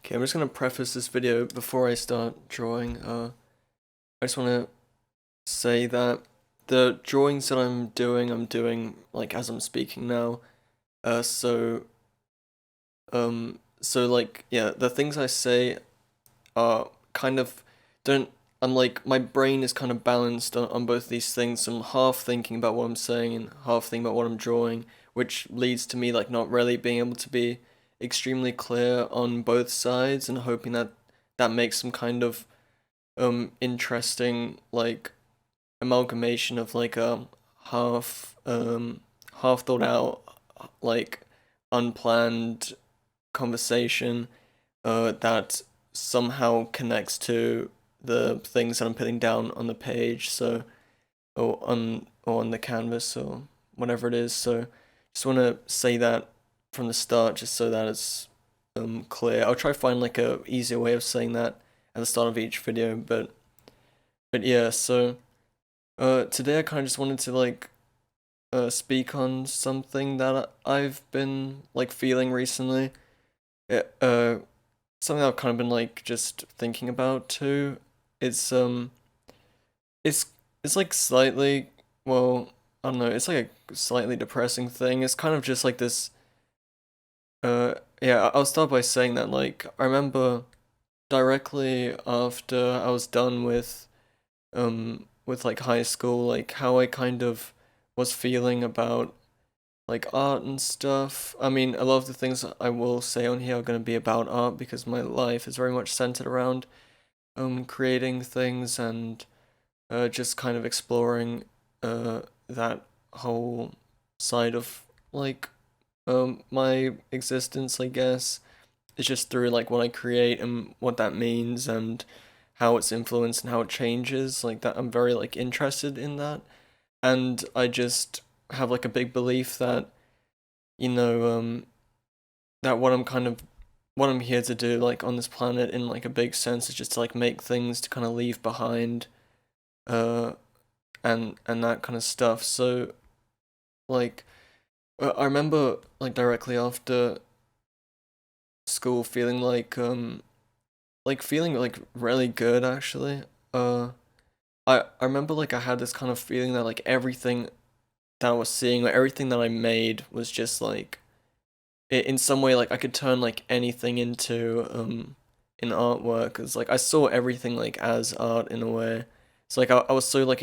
Okay, I'm just gonna preface this video before I start drawing. I just want to say that the drawings that I'm doing like as I'm speaking now. So like yeah, the things I say are kind of don't. I'm like my brain is kind of balanced on both these things. I'm half thinking about what I'm saying and half thinking about what I'm drawing, which leads to me like not really being able to be extremely clear on both sides and hoping that that makes some kind of interesting like amalgamation of like half half thought out like unplanned conversation that somehow connects to the things that I'm putting down on the page, so or on the canvas or whatever it is. So just want to say that from the start, just so that it's clear. I'll try to find like a easier way of saying that at the start of each video, but yeah. So today I kind of just wanted to like speak on something that I've been like feeling recently. It, something I've kind of been like just thinking about too. It's um it's it's like slightly, well, I don't know, it's like a slightly depressing thing. It's kind of just like this yeah, I'll start by saying that like I remember directly after I was done with like high school, like how I kind of was feeling about like art and stuff. I mean, a lot of the things I will say on here are going to be about art because my life is very much centered around creating things and just kind of exploring that whole side of like my existence, I guess. It's just through like what I create and what that means and how it's influenced and how it changes. Like that, I'm very like interested in that, and I just have like a big belief that you know that what I'm here to do like on this planet in like a big sense is just to like make things to kind of leave behind uh and that kind of stuff. So like I remember like directly after school feeling like feeling like really good actually. Uh I remember like I had this kind of feeling that like everything that I was seeing, like everything that I made was just like in some way like I could turn like anything into in artwork. Cause like I saw everything like as art in a way. So like I was so like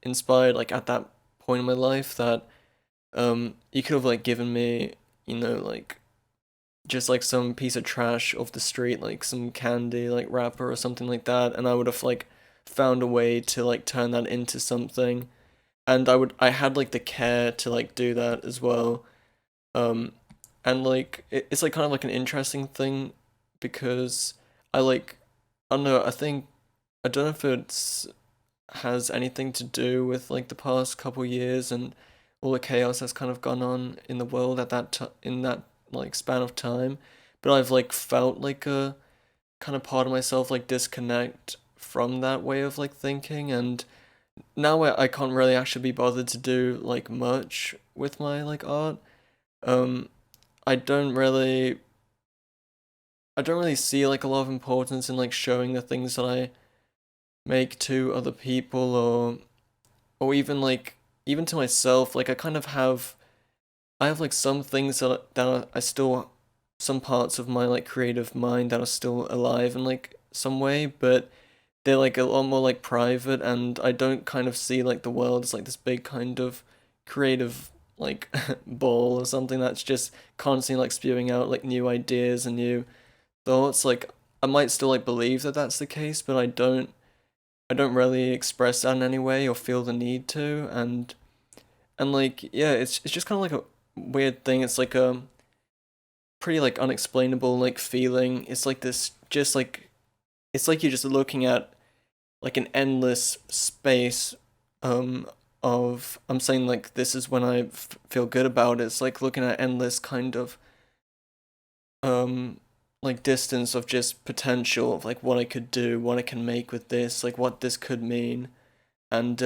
inspired like at that point in my life that you could have like given me, like just like some piece of trash off the street, like some candy like wrapper or something like that, and I would have like found a way to like turn that into something. And I had like the care to like do that as well. Um and like it's like kind of like an interesting thing because I like I don't know, I don't know if it's has anything to do with like the past couple years and all the chaos that's kind of gone on in the world at in that like span of time, but I've like felt like a kind of part of myself like disconnect from that way of like thinking, and now I can't really actually be bothered to do like much with my like art. um I don't really I don't really see like a lot of importance in like showing the things that I make to other people, or even like even to myself. Like I have like some things that I still, some parts of my like creative mind that are still alive in like some way, but they're like a lot more like private, and I don't kind of see like the world as like this big kind of creative like ball or something that's just constantly like spewing out like new ideas and new thoughts. Like I might still like believe that that's the case, but I don't really express that in any way or feel the need to. And like yeah, it's just kind of like a weird thing. It's like a pretty like unexplainable like feeling. It's like this just like it's like you're just looking at like an endless space of, I'm saying like this is when I feel good about it. It's like looking at endless kind of um like distance of just potential of like what I could do, what I can make with this, like what this could mean. And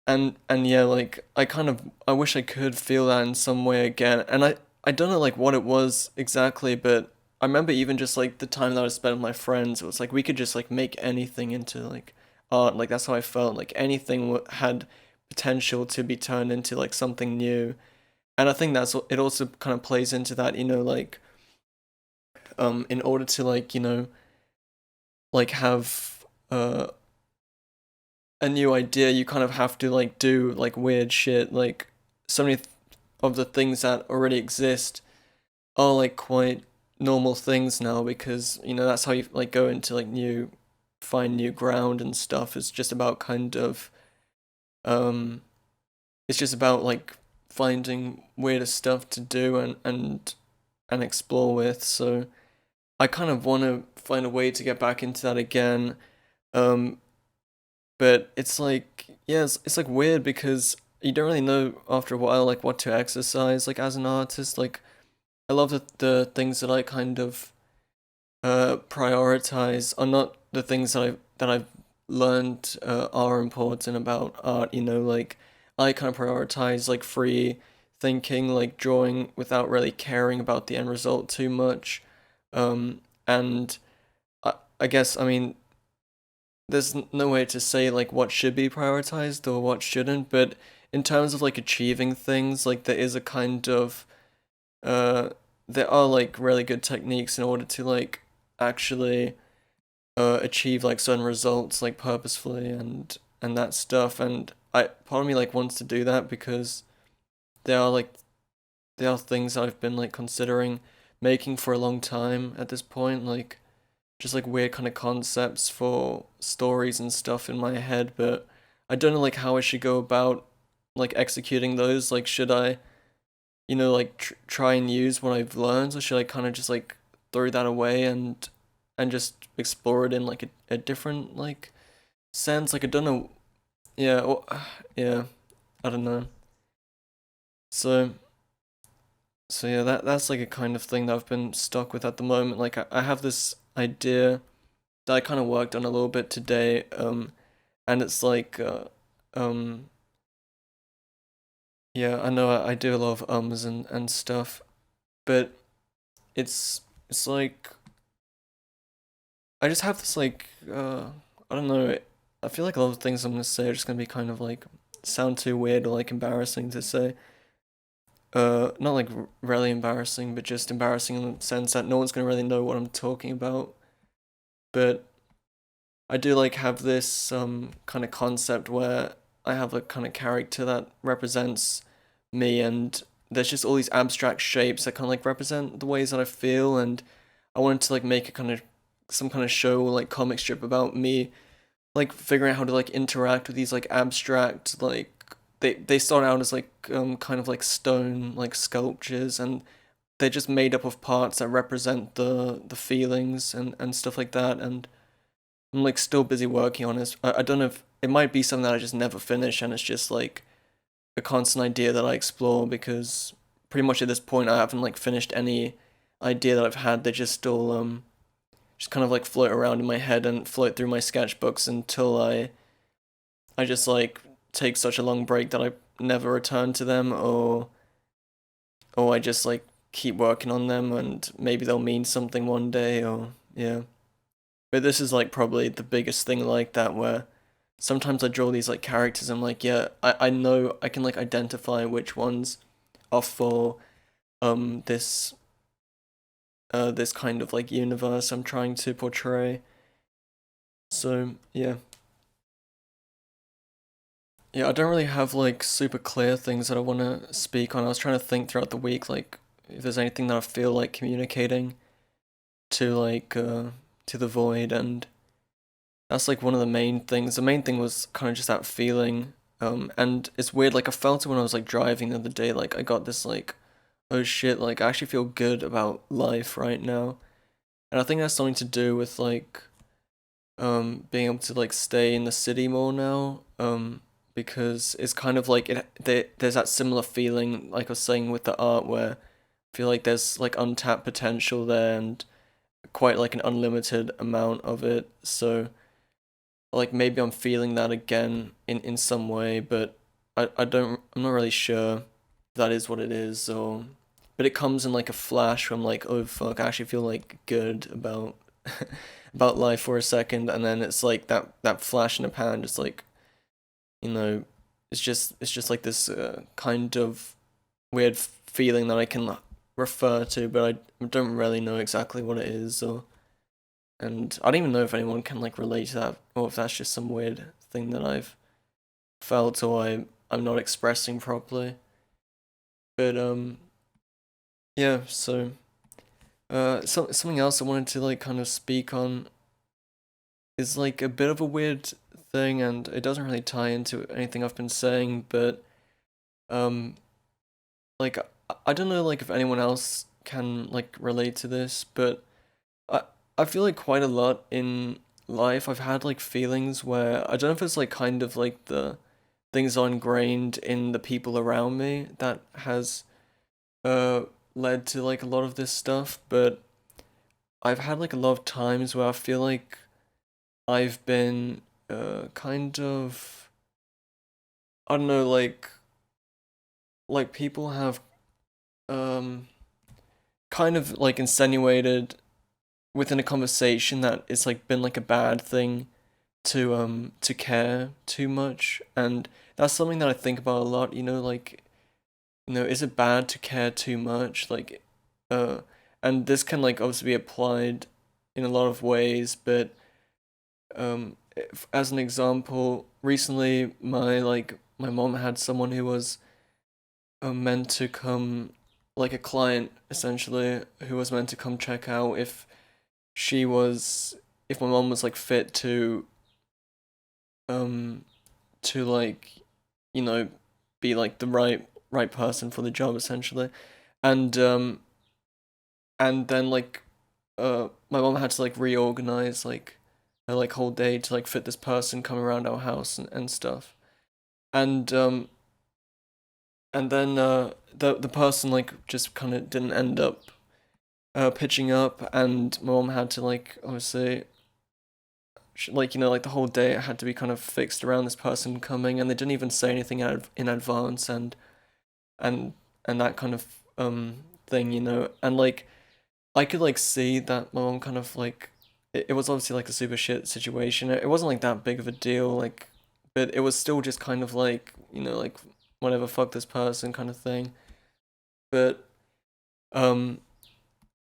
and yeah, like I wish I could feel that in some way again. And I don't know like what it was exactly, but I remember even just like the time that I spent with my friends, it was like we could just like make anything into like art. Like that's how I felt. Like anything had potential to be turned into like something new. And I think it also kind of plays into that, like in order to like, like have a new idea, you kind of have to like do like weird shit. Like so many of the things that already exist are like quite normal things now because that's how you like go into like find new ground and stuff. It's just about kind of um it's just about like finding weirder stuff to do and explore with. So I kind of want to find a way to get back into that again. um but it's like, yeah, it's like weird because you don't really know after a while like what to exercise like as an artist. Like I love the things that I kind of prioritize are not the things that I've learned are important about art. Like I kind of prioritize like free thinking, like drawing without really caring about the end result too much. And I guess, I mean, there's no way to say like what should be prioritized or what shouldn't, but in terms of like achieving things, like there is a kind of uh there are like really good techniques in order to like actually achieve like certain results like purposefully and that stuff. And I part of me like wants to do that because there are like there are things I've been like considering making for a long time at this point, like just like weird kind of concepts for stories and stuff in my head, but I don't know like how I should go about like executing those. Like should I, like try and use what I've learned, or should I kind of just like throw that away and just explore it in like a different like sense? Like I don't know. Yeah, well, yeah, I don't know. So so yeah, that's like a kind of thing that I've been stuck with at the moment. Like I have this idea that I kind of worked on a little bit today, and it's like um yeah, I know I do a lot of ums and stuff, but it's like I just have this like I don't know. I feel like a lot of things I'm gonna say are just gonna be kind of like sound too weird or like embarrassing to say. Not like really embarrassing, but just embarrassing in the sense that no one's gonna really know what I'm talking about. But I do like have this kind of concept where I have a kind of character that represents me, and there's just all these abstract shapes that kind of like represent the ways that I feel. And I wanted to like make a kind of some kind of show like comic strip about me like figuring out how to like interact with these like abstract like they start out as like kind of like stone like sculptures, and they're just made up of parts that represent the feelings and stuff like that. And I'm like still busy working on it. I don't know if it might be something that I just never finish, and it's just like a constant idea that I explore because pretty much at this point I haven't like finished any idea that I've had. They just still just kind of like float around in my head and float through my sketchbooks until I just like take such a long break that I never return to them, or I just like keep working on them and maybe they'll mean something one day, or yeah. But this is like probably the biggest thing like that, where sometimes I draw these like characters. I'm like, yeah, I know I can like identify which ones are for this this kind of like universe I'm trying to portray. So yeah. Yeah, I don't really have like super clear things that I want to speak on. I was trying to think throughout the week, like if there's anything that I feel like communicating to the void, and that's like one of the main things. The main thing was kind of just that feeling. And it's weird, like I felt it when I was like driving the other day. Like I got this like, oh shit, like I actually feel good about life right now. And I think that's something to do with like being able to like stay in the city more now, because it's kind of like there's that similar feeling like I was saying with the art, where I feel like there's like untapped potential there and quite like an unlimited amount of it. So like maybe I'm feeling that again in some way, but I'm not really sure if that is what it is. Or but it comes in like a flash from like, oh fuck, I actually feel like good about about life for a second, and then it's like that flash in the pan, just like, you know, it's just like this kind of weird feeling that I can refer to, but I don't really know exactly what it is, or and I don't even know if anyone can like relate to that, or if that's just some weird thing that I've felt, or I'm not expressing properly. But yeah, so something else I wanted to like kind of speak on is like a bit of a weird thing, and it doesn't really tie into anything I've been saying, but um like I don't know like if anyone else can like relate to this, but I I feel like quite a lot in life I've had like feelings where I don't know if it's like kind of like the things are ingrained in the people around me that has uh led to like a lot of this stuff, but I've had like a lot of times where I feel like I've been kind of, I don't know, like people have um kind of like insinuated within a conversation that it's like been like a bad thing to care too much, and that's something that I think about a lot, like, is it bad to care too much? Like, uh, and this can like obviously be applied in a lot of ways, but if, as an example, recently my mom had someone who was meant to come, like a client essentially, who was meant to come check out she was if my mom was like fit um like, you know be like the right person for the job essentially, and and then like my mom had to like reorganize like her like whole day to like fit this person coming around our house and stuff, and then the person like just kind of didn't end up pitching up, and my mom had to like obviously like, like the whole day it had to be kind of fixed around this person coming, and they didn't even say anything in advance, and that kind of thing, and like I could like see that my mom kind of like it was obviously like a super shit situation. It wasn't like that big of a deal, like, but it was still just kind of like, like whatever, fuck this person kind of thing. But um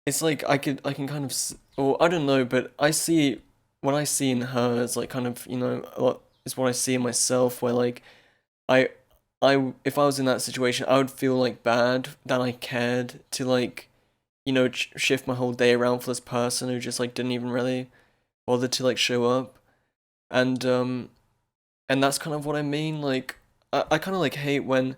it's like I can kind of or I don't know, but I see what I see in her is like kind of, a lot is what I see in myself, where like I if I was in that situation, I would feel like bad that I cared to like, shift my whole day around for this person who just like didn't even really bother to like show up. And that's kind of what I mean. Like I kind of like hate when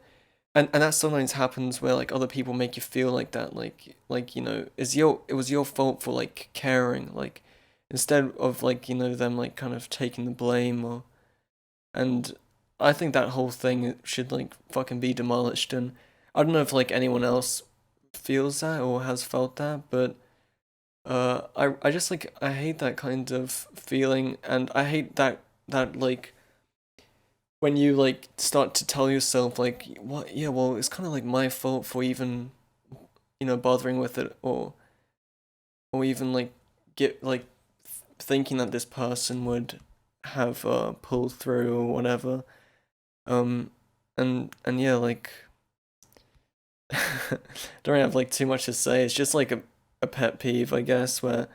and that sometimes happens where like other people make you feel like that, like, it was your fault for like caring, like instead of like, them like kind of taking the blame, or and I think that whole thing should like fucking be demolished. And I don't know if like anyone else feels that or has felt that, but I just like I hate that kind of feeling, and I hate that like when you like start to tell yourself like, what, yeah, well, it's kind of like my fault for even, bothering with it, or even like get like thinking that this person would have pulled through or whatever. um and yeah, like don't really have like too much to say. It's just like a pet peeve, I guess, where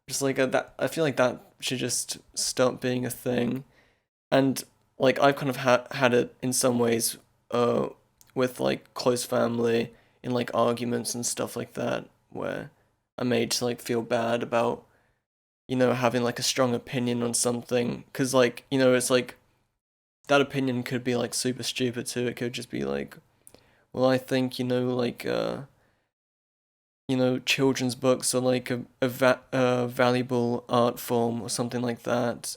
just like that I feel like that should just stop being a thing. And like I've kind of had it in some ways uh with like close family, in like arguments and stuff like that, where I'm made to like feel bad about, having like a strong opinion on something, cuz like, it's like that opinion could be like super stupid too. It could just be like, well, I think, like children's books are like a valuable art form or something like that.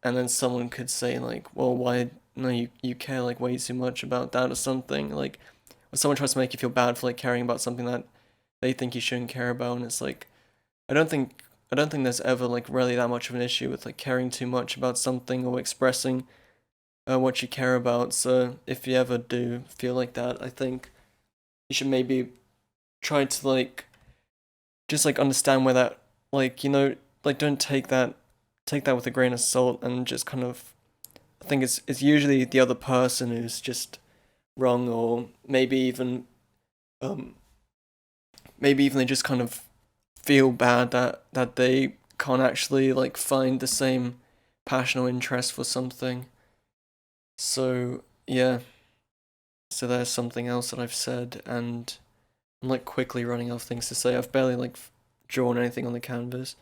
And then someone could say like, well, why, no, you care like way too much about that or something, like, or someone tries to make you feel bad for like caring about something that they think you shouldn't care about. And it's like, I don't think I don't think there's ever like really that much of an issue with like caring too much about something or expressing what you care about. So if you ever do feel like that, I think you should maybe try to like just like understand where that, like, you know, like don't take that with a grain of salt, and just kind of, I think it's usually the other person who's just wrong, or um maybe even they just kind of feel bad that they can't actually like find the same passion or interest for something. So yeah, so there's something else that I've said, and I'm like quickly running out of things to say. I've barely like drawn anything on the canvas.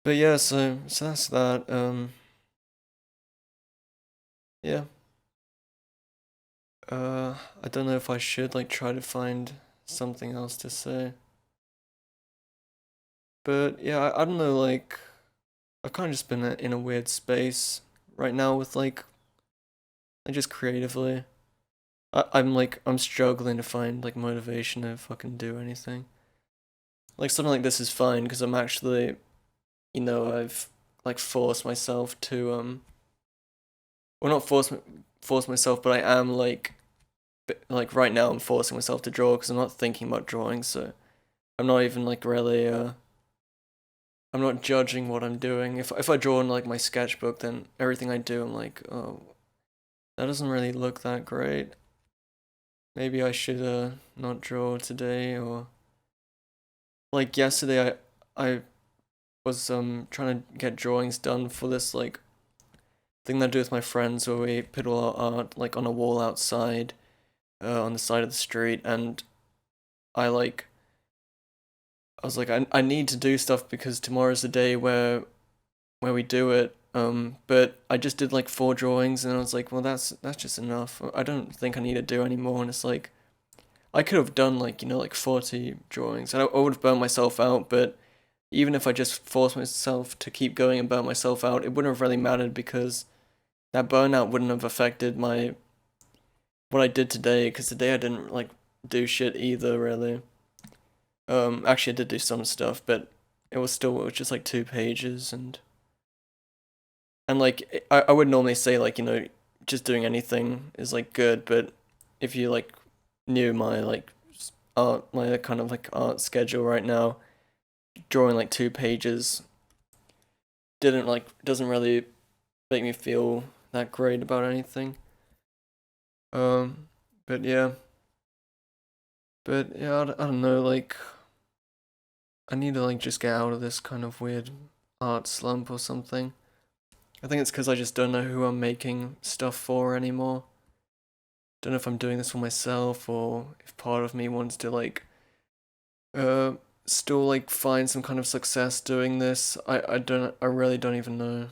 But yeah, so that's that. Yeah. I don't know if I should like try to find something else to say. But yeah, I don't know, like I've kind of just been in a weird space right now with like just creatively. I'm struggling to find like motivation to fucking do anything. Like something like this is fine because I'm actually, you know, I've like forced myself to well, not force myself, but I am like right now I'm forcing myself to draw because I'm not thinking about drawing, so I'm not even like really I'm not judging what I'm doing. If I draw in like my sketchbook, then everything I do I'm like, oh, that doesn't really look that great. Maybe I should not draw today, or like yesterday I was trying to get drawings done for this like thing that I do with my friends where we put all our art like on a wall outside on the side of the street, and I like I was like I need to do stuff because tomorrow's the day where we do it. But I just did like 4 drawings, and I was like, well, that's just enough. I don't think I need to do any more. And it's like I could have done like, you know, like 40 drawings, and I would have burnt myself out. But even if I just forced myself to keep going and burn myself out, it wouldn't have really mattered because that burnout wouldn't have affected my what I did today. Because today I didn't like do shit either, really. Actually, I did do some stuff, but it was just like 2 pages, and like I would normally say like, you know, just doing anything is like good, but if you like knew my like art, my kind of like art schedule right now, drawing like 2 pages didn't like doesn't really make me feel that great about anything. Um, but yeah, I don't know, like I need to like just get out of this kind of weird art slump or something. I think it's because I just don't know who I'm making stuff for anymore. Don't know if I'm doing this for myself or if part of me wants to like uh still like find some kind of success doing this. I really don't even know.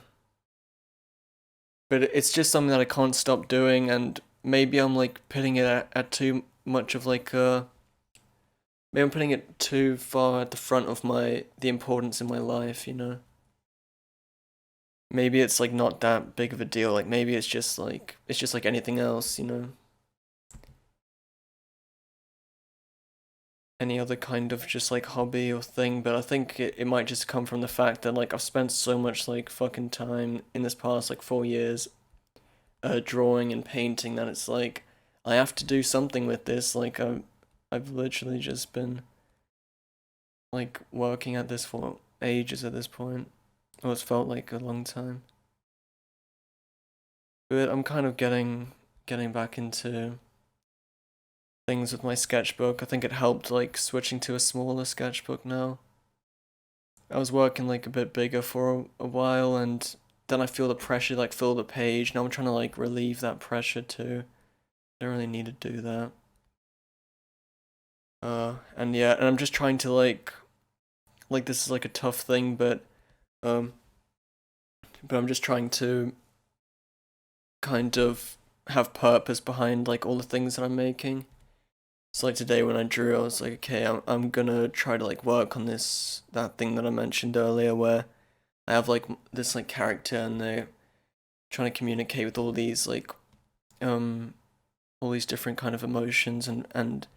But it's just something that I can't stop doing, and maybe I'm like putting it at too much of like maybe I'm putting it too far at the front of my the importance in my life, you know. Maybe it's like not that big of a deal. Like maybe it's just like anything else, you know. Any other kind of just like hobby or thing, but I think it might just come from the fact that like I've spent so much like fucking time in this past like 4 years drawing and painting that it's like I have to do something with this. Like I've literally just been like working at this for ages at this point. Or it's felt like a long time. But I'm kind of getting back into things with my sketchbook. I think it helped like switching to a smaller sketchbook now. I was working like a bit bigger for a while, and then I feel the pressure like fill the page. Now I'm trying to like relieve that pressure too. Don't really need to do that. And yeah, and I'm just trying to like this is like a tough thing, um but I'm just trying to kind of have purpose behind like all the things that I'm making. So like today when I drew, I was like, okay, I'm gonna try to like work on that thing that I mentioned earlier where I have like this like character, and they're trying to communicate with um all these different kind of emotions and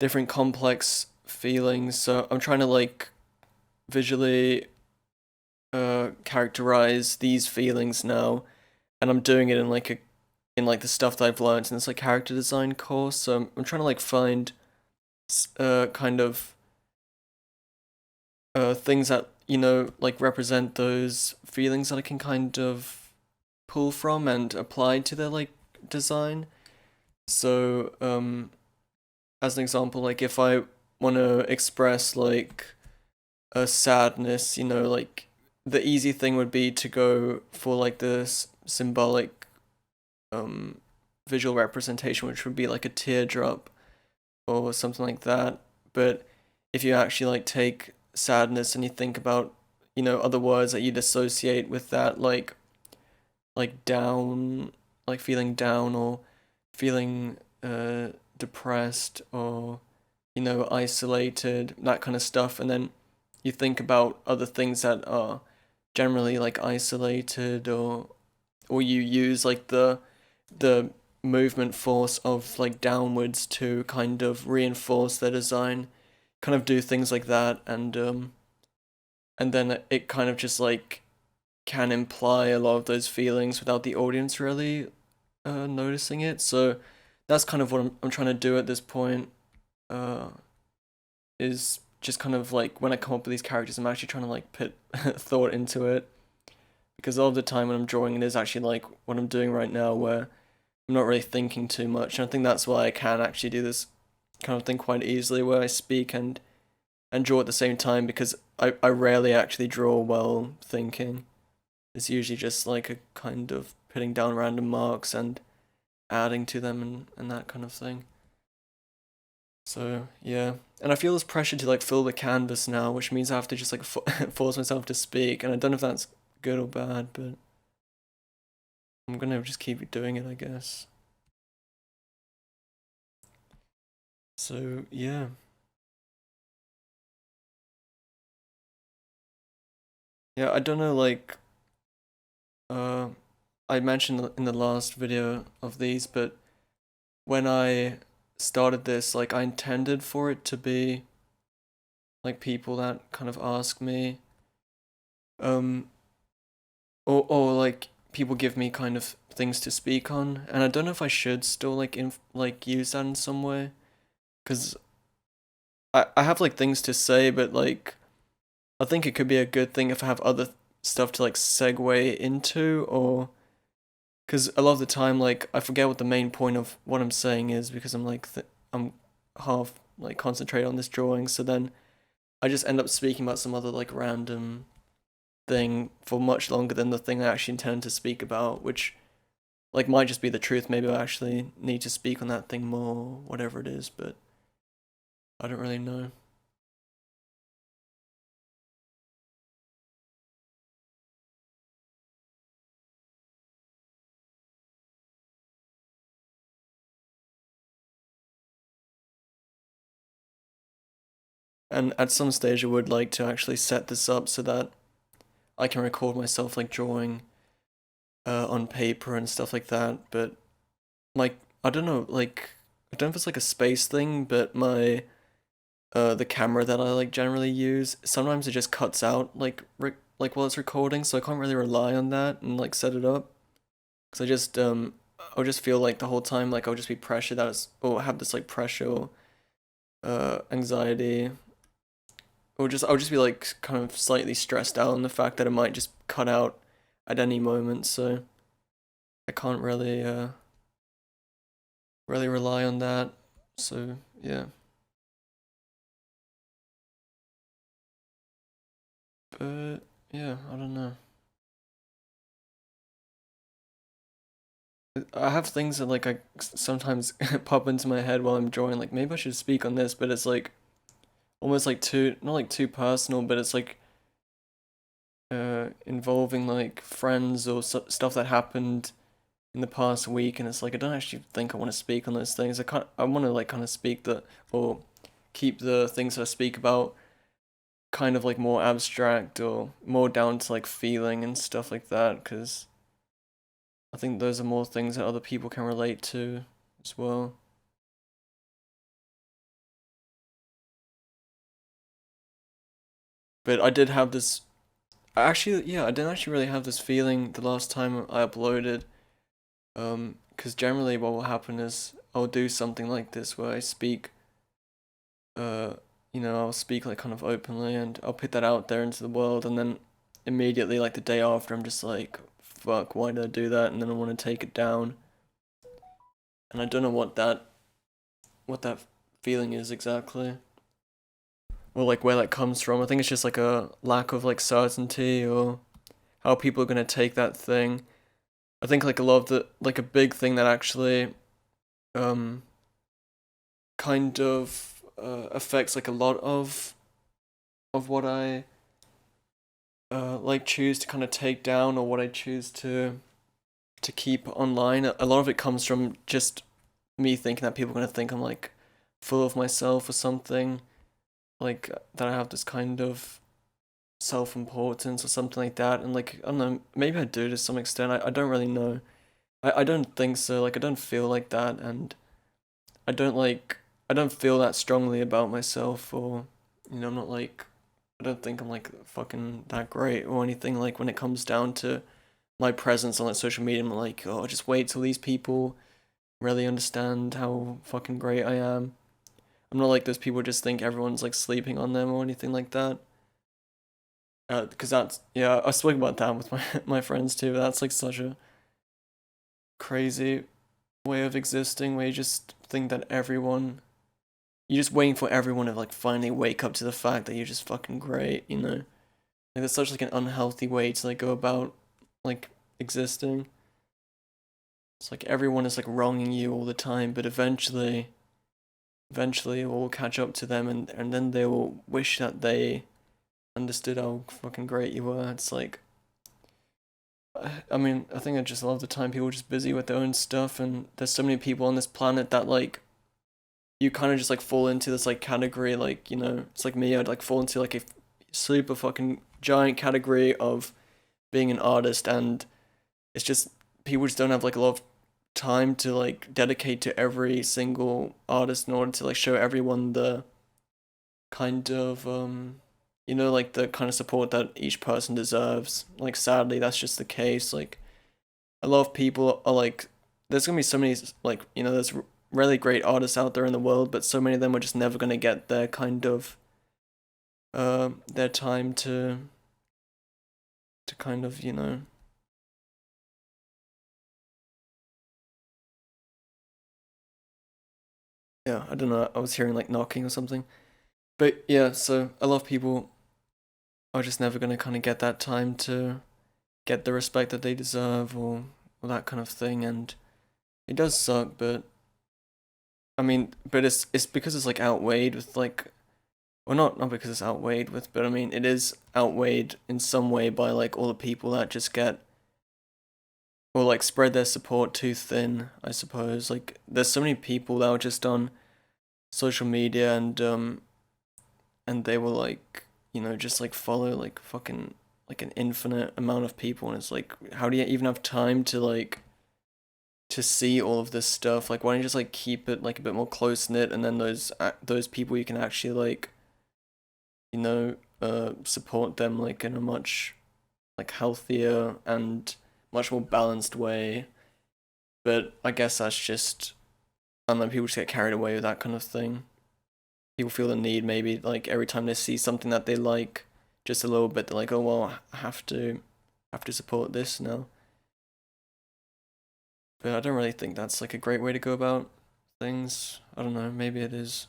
different complex feelings. So I'm trying to like visually characterize these feelings now, and I'm doing it in like in like the stuff that I've learned in this like character design course. So I'm trying to like find kind of things that like represent those feelings that I can kind of pull from and apply to their like design. So as an example, like if I want to express like a sadness, like the easy thing would be to go for like this symbolic um visual representation, which would be like a teardrop or something like that. But if you actually like take sadness and you think about, other words that you'd associate with that, like down, like feeling down or feeling depressed or isolated, that kind of stuff, and then you think about other things that are generally like isolated, or you use like the movement force of like downwards to kind of reinforce their design, kind of do things like that, and then it kind of just like can imply a lot of those feelings without the audience really noticing it. So that's kind of what I'm trying to do at this point. Uh, is just kind of like when I come up with these characters, I'm actually trying to like put thought into it, because all the time when I'm drawing it is actually like what I'm doing right now, where I'm not really thinking too much. And I think that's why I can actually do this kind of thing quite easily, where I speak and draw at the same time, because I rarely actually draw while thinking. It's usually just like a kind of putting down random marks and adding to them and that kind of thing. So yeah, and I feel this pressure to like fill the canvas now, which means I have to just like force myself to speak, and I don't know if that's good or bad, but I'm gonna just keep doing it, I guess. So yeah, yeah, I don't know, like uh, I mentioned in the last video of these, but when I started this, like I intended for it to be like people that kind of ask me, um, or like people give me kind of things to speak on, and I don't know if I should still like use that in some way, because I have like things to say, but like I think it could be a good thing if I have other stuff to like segue into, or because a lot of the time like I forget what the main point of what I'm saying is, because I'm like I'm half like concentrated on this drawing, so then I just end up speaking about some other like random thing for much longer than the thing I actually intended to speak about, which like might just be the truth. Maybe I actually need to speak on that thing more, whatever it is, but I don't really know. And at some stage I would like to actually set this up so that I can record myself like drawing on paper and stuff like that, but like I don't know, like I don't know if it's like a space thing, but my the camera that I like generally use, sometimes it just cuts out like while it's recording, so I can't really rely on that and like set it up, because I'll just feel like the whole time like I'll just be pressured that it's, or have this like pressure or anxiety, or just I'll just be like kind of slightly stressed out on the fact that it might just cut out at any moment, so I can't really rely on that. So yeah. But yeah, I don't know. I have things that like I sometimes pop into my head while I'm drawing. Like maybe I should speak on this, but it's like almost like too, not like too personal, but it's like involving like friends or stuff that happened in the past week, and it's like I don't actually think I want to speak on those things. I want to like kind of speak the, or keep the things that I speak about kind of like more abstract or more down to like feeling and stuff like that, because I think those are more things that other people can relate to as well. But I did have this, actually, yeah, I didn't actually really have this feeling the last time I uploaded. because generally what will happen is I'll do something like this where I speak, uh, I'll speak like kind of openly and I'll put that out there into the world, and then immediately, like the day after, I'm just like, fuck, why did I do that? And then I want to take it down, and I don't know what that feeling is exactly, or like where that comes from. I think it's just like a lack of like certainty, or how people are gonna take that thing. I think like a lot of the like a big thing that actually um kind of affects like a lot of what I like choose to kind of take down, or what I choose to keep online. A lot of it comes from just me thinking that people are gonna think I'm like full of myself or something, like that I have this kind of self-importance or something like that. And like I don't know, maybe I do to some extent. I don't really know. I don't think so. Like I don't feel like that, and I don't like I don't feel that strongly about myself, or I'm not like I don't think I'm like fucking that great or anything. Like when it comes down to my presence on like social media, I'm like, oh, just wait till these people really understand how fucking great I am. I'm not like those people who just think everyone's like sleeping on them or anything like that. Because that's, yeah, I was speaking about that with my my friends too. That's like such a crazy way of existing, where you just think that you're just waiting for everyone to like finally wake up to the fact that you're just fucking great. Like that's such like an unhealthy way to like go about like existing. It's like everyone is like wronging you all the time, but eventually it will catch up to them, and then they will wish that they understood how fucking great you were. It's like, I mean, I think I just love the time people are just busy with their own stuff, and there's so many people on this planet that like you kind of just like fall into this like category, like it's like me, I'd like fall into like a super fucking giant category of being an artist, and it's just people just don't have like a lot of time to like dedicate to every single artist in order to like show everyone the kind of like the kind of support that each person deserves. Like sadly that's just the case. Like a lot of people are like, there's gonna be so many like there's really great artists out there in the world, but so many of them are just never gonna get their kind of their time to kind of yeah, I don't know, I was hearing like knocking or something. But yeah, so a lot of people are just never gonna kind of get that time to get the respect that they deserve, or that kind of thing. And it does suck, but I mean, but it's because it's like outweighed with like, well, not because it's outweighed with, but I mean it is outweighed in some way by like all the people that just get, or like spread their support too thin, I suppose. Like there's so many people that are just on social media, and they will like just like follow like fucking like an infinite amount of people, and it's like, how do you even have time to like to see all of this stuff? Like why don't you just like keep it like a bit more close knit, and then those people you can actually like support them like in a much like healthier and much more balanced way. But I guess that's just, I don't know, people just get carried away with that kind of thing. People feel the need, maybe like every time they see something that they like just a little bit, they're like, oh well, I have to support this now. But I don't really think that's like a great way to go about things. I don't know, maybe it is.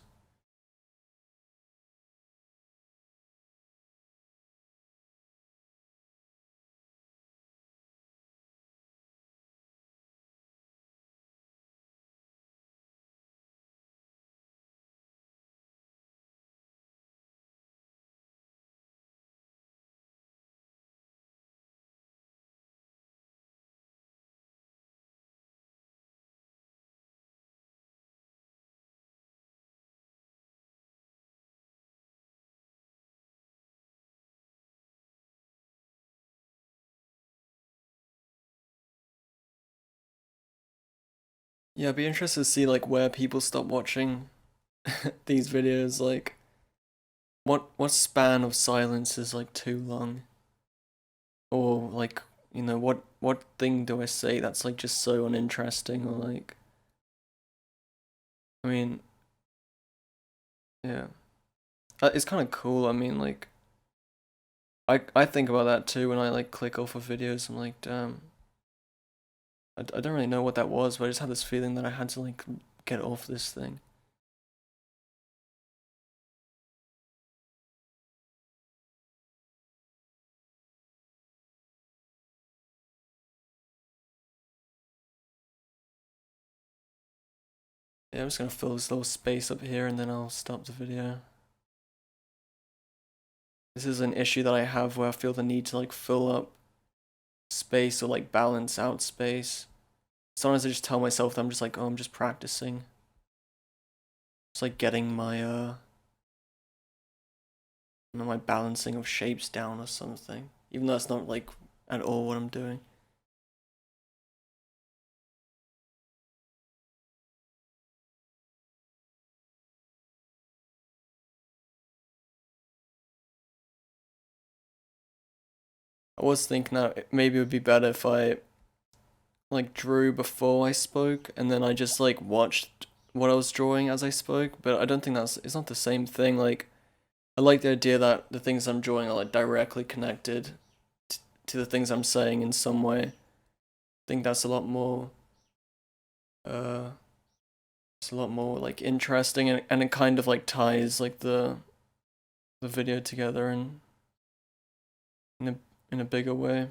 Yeah, I'd be interested to see like where people stop watching these videos. Like what span of silence is like too long, or like you know, what thing do I say that's like just so uninteresting, or like, I mean, yeah, it's kind of cool. I mean, like, I think about that too when I like click off of videos. I'm like, damn, I don't really know what that was, but I just had this feeling that I had to like get off this thing. Yeah, I'm just gonna fill this little space up here and then I'll stop the video. This is an issue that I have where I feel the need to like fill up space or like balance out space. Sometimes I just tell myself that I'm just like, oh, I'm just practicing. It's like getting my you know, my balancing of shapes down or something. Even though that's not like at all what I'm doing. I was thinking that maybe it would be better if I like drew before I spoke and then I just like watched what I was drawing as I spoke, but I don't think it's not the same thing. Like I like the idea that the things I'm drawing are like directly connected to the things I'm saying in some way. I think that's a lot more uh it's a lot more like interesting, and it kind of like ties like the video together in a in a bigger way.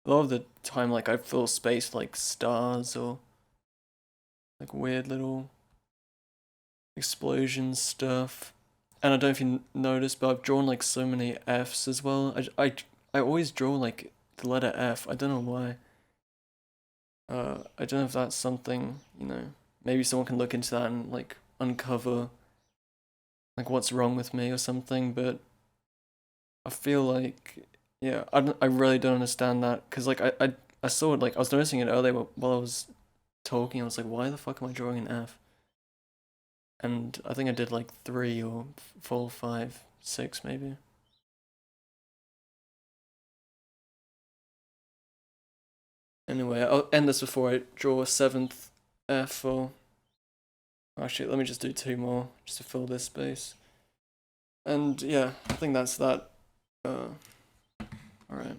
A lot of the time like I fill space with, like stars or like weird little explosion stuff. And I don't know if you noticed, but I've drawn like so many Fs as well. I always draw like the letter F. I don't know why. I don't know if that's something, you know, maybe someone can look into that and like uncover like what's wrong with me or something, but I feel like, yeah, I really don't understand that because like I saw it, like I was noticing it earlier while I was talking. I was like, why the fuck am I drawing an F? And I think I did like 3 or 4, 5, 6 maybe. Anyway, I'll end this before I draw a 7th F. Or actually, let me just do 2 more just to fill this space. And yeah, I think that's that. Alright.